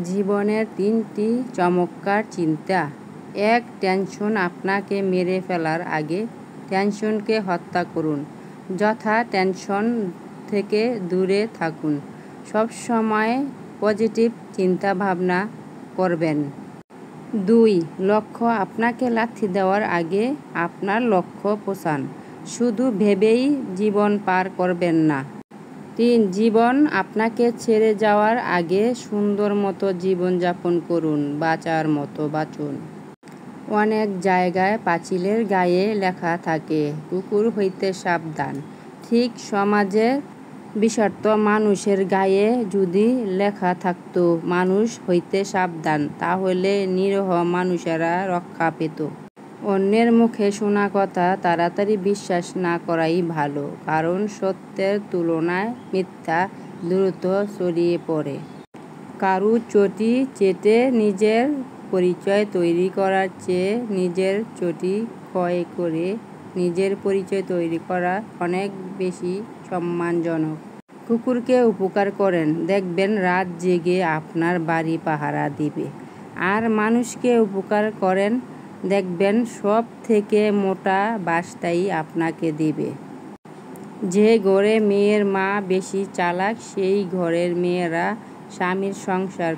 জীবনের 3টি চমৎকার চিন্তা। 1. টেনশন আপনাকে মেরে ফেলার আগে টেনশনকে হত্যা করুন। যথা টেনশন থেকে দূরে থাকুন। সবসময় পজিটিভ চিন্তাভাবনা করবেন। 2. লক্ষ্য আপনাকে লাথি দেওয়ার আগে আপনার লক্ষ্য পৌঁছান। শুধু ভেবেই জীবন পার করবেন না। 3. জীবন আপনাকে ছেড়ে যাওয়ার আগে সুন্দর মতো জীবনযাপন করুন। বাঁচার মতো বাঁচুন। অনেক জায়গায় পাঁচিলের গায়ে লেখা থাকে, কুকুর হইতে সাবধান। ঠিক সমাজের বিষাক্ত মানুষের গায়ে যদি লেখা থাকত মানুষ হইতে সাবধান, তাহলে নিরীহ মানুষেরা রক্ষা পেত। অন্যের মুখে শোনা কথা তাড়াতাড়ি বিশ্বাস না করাই ভালো, কারণ সত্যের তুলনায় মিথ্যা দ্রুত ছড়িয়ে পড়ে। কারো চটি চেটে নিজের পরিচয় তৈরি করার চেয়ে নিজের চটি ক্ষয় করে নিজের পরিচয় তৈরি করা অনেক বেশি সম্মানজনক। কুকুরকে উপকার করেন, দেখবেন রাত জেগে আপনার বাড়ি পাহারা দিবে। আর মানুষকে উপকার করেন, দেখবেন সব থেকে মোটা বাসটাই আপনাকে দিবে। যে ঘরে মেয়ের মা বেশি চালাক, সেই ঘরের মেয়েরা স্বামীর সংসার